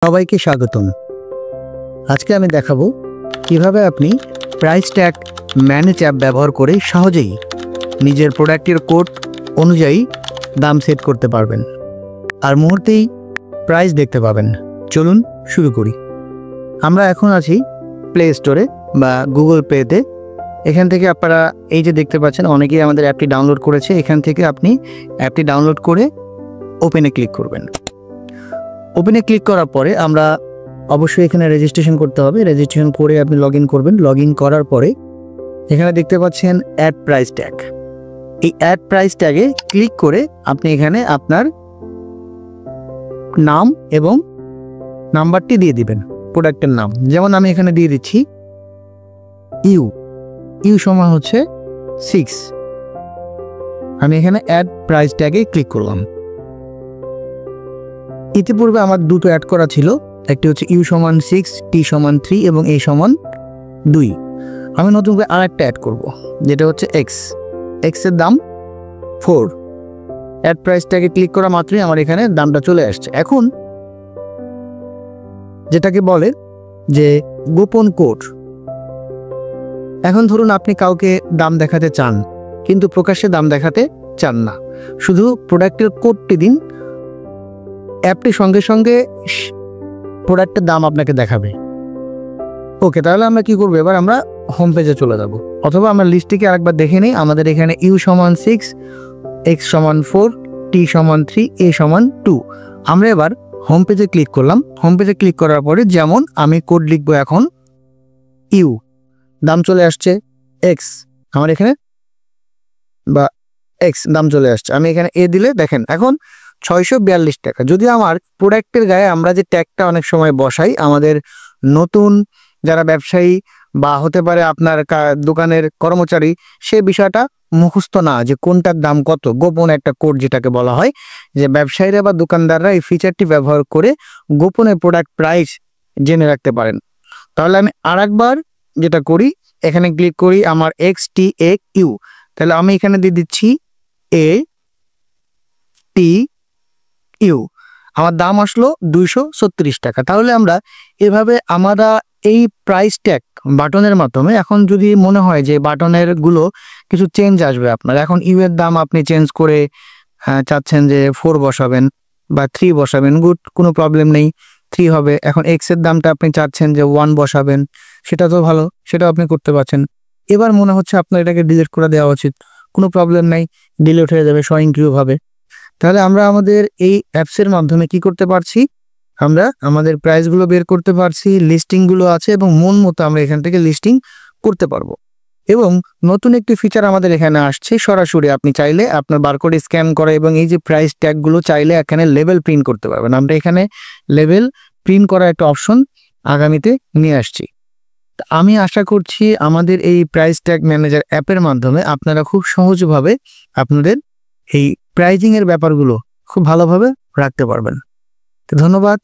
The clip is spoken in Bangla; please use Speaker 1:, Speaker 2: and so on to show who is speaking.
Speaker 1: সবাইকে স্বাগতম। আজকে আমি দেখাবো কিভাবে আপনি প্রাইস ট্যাগ ম্যানেজ অ্যাপ ব্যবহার করে সহজেই নিজের প্রোডাক্টের কোড অনুযায়ী দাম সেট করতে পারবেন আর মুহূর্তেই প্রাইস দেখতে পাবেন। চলুন শুরু করি। আমরা এখন আছি প্লে স্টোরে বা গুগল প্লেতে। এখান থেকে আপনারা এই যে দেখতে পাচ্ছেন অনেকেই আমাদের অ্যাপটি ডাউনলোড করেছে। এখান থেকে আপনি অ্যাপটি ডাউনলোড করে ওপেনে ক্লিক করবেন। ওপেনে ক্লিক করার পরে আমরা অবশ্যই এখানে রেজিস্ট্রেশন করতে হবে। রেজিস্ট্রেশন করে আপনি লগ ইন করবেন। লগ ইন করার পরে এখানে দেখতে পাচ্ছেন অ্যাড প্রাইস ট্যাগ। এই অ্যাড প্রাইস ট্যাগে ক্লিক করে আপনি এখানে আপনার নাম এবং নাম্বারটি দিয়ে দিবেন, প্রোডাক্টের নাম। যেমন আমি এখানে দিয়ে দিচ্ছি ইউ সমান হচ্ছে 6। আমি এখানে অ্যাড প্রাইস ট্যাগে ক্লিক করলাম। ইতিপূর্বে আমার দুটো অ্যাড করা ছিল, একটি হচ্ছে ইউ সমান 6, টি সমান 3 এবং এ সমান 2। আমি নতুন করে আর একটা অ্যাড করবো, যেটা হচ্ছে এক্সের দাম 4। অ্যাড প্রাইস ট্যাগে ক্লিক করা মাত্রই আমার এখানে দামটা চলে আসছে। এখন যেটাকে বলে যে গোপন কোড। এখন ধরুন আপনি কাউকে দাম দেখাতে চান কিন্তু প্রকাশ্যে দাম দেখাতে চান না, শুধু প্রোডাক্টের কোডটি দিন, অ্যাপটি সঙ্গে সঙ্গে প্রোডাক্টের দাম আপনাকে দেখাবে। ওকে, তাহলে আমরা কি করবো, এবার আমরা হোম পেজে চলে যাব, অথবা আমরা লিস্টটিকে আরেকবার দেখে নিই। আমাদের এখানে ইউ সমান 6, এক্স সমান 4, টি সমান 3, এ সমান 2। আমরা এবার হোম পেজে ক্লিক করলাম। হোম পেজে ক্লিক করার পরে যেমন আমি কোড লিখবো, এখন ইউ, দাম চলে আসছে এক্স, আমার এখানে বা এক্স দাম চলে আসছে। আমি এখানে এ দিলে দেখেন এখন 642 টাকা। যদি আমার প্রোডাক্টের গায়ে আমরা যে ট্যাগটা অনেক সময় বসাই, আমাদের নতুন যারা ব্যবসায়ী বা হতে পারে আপনার দোকানের কর্মচারী, সে বিষয়টা মুখস্থ না যে কোনটার দাম কত, গোপন একটা কোড যেটাকে বলা হয়, যে ব্যবসায়ীরা বা দোকানদাররা এই ফিচারটি ব্যবহার করে গোপনে প্রোডাক্ট প্রাইস জেনে রাখতে পারেন। তাহলে আমি আরেকবার যেটা করি, এখানে ক্লিক করি আমার এক্স টি এ ইউ, তাহলে আমি এখানে দিয়ে দিচ্ছি এ টি ইউ, আমার দাম আসলো 236 টাকা। তাহলে আমরা এভাবে আমরা এই প্রাইস ট্যাগ বাটনের মাধ্যমে, এখন যদি মনে হয় যে বাটনের গুলো কিছু চেঞ্জ আসবে, আপনার এখন ইউ এর দাম আপনি চেঞ্জ করে চাচ্ছেন যে 4 বসাবেন বা 3 বসাবেন, গুড, কোনো প্রবলেম নেই, 3 হবে। এখন এক্স এর দামটা আপনি চাচ্ছেন যে 1 বসাবেন, সেটা তো ভালো, সেটাও আপনি করতে পারছেন। এবার মনে হচ্ছে আপনার এটাকে ডিলিট করে দেওয়া উচিত, কোনো প্রবলেম নাই, ডিলিট হয়ে যাবে স্বয়ংক্রিয়ভাবে। তাহলে আমরা আমাদের এই অ্যাপসের মাধ্যমে কি করতে পারছি, আমরা আমাদের প্রাইসগুলো বের করতে পারছি, লিস্টিংগুলো আছে এবং মন মতো আমরা এখান থেকে লিস্টিং করতে পারবো। এবং নতুন একটি ফিচার আমাদের এখানে আসছে, সরাসরি আপনি চাইলে আপনার বারকোড স্ক্যান করা এবং এই যে প্রাইস ট্যাগগুলো চাইলে এখানে লেবেল প্রিন্ট করতে পারবেন। আমরা এখানে লেবেল প্রিন্ট করা একটা অপশন আগামীতে নিয়ে আসছি। আমি আশা করছি আমাদের এই প্রাইস ট্যাগ ম্যানেজার অ্যাপের মাধ্যমে আপনারা খুব সহজভাবে আপনাদের এই প্রাইজিং এর ব্যাপারগুলো খুব ভালোভাবে রাখতে পারবেন। ধন্যবাদ।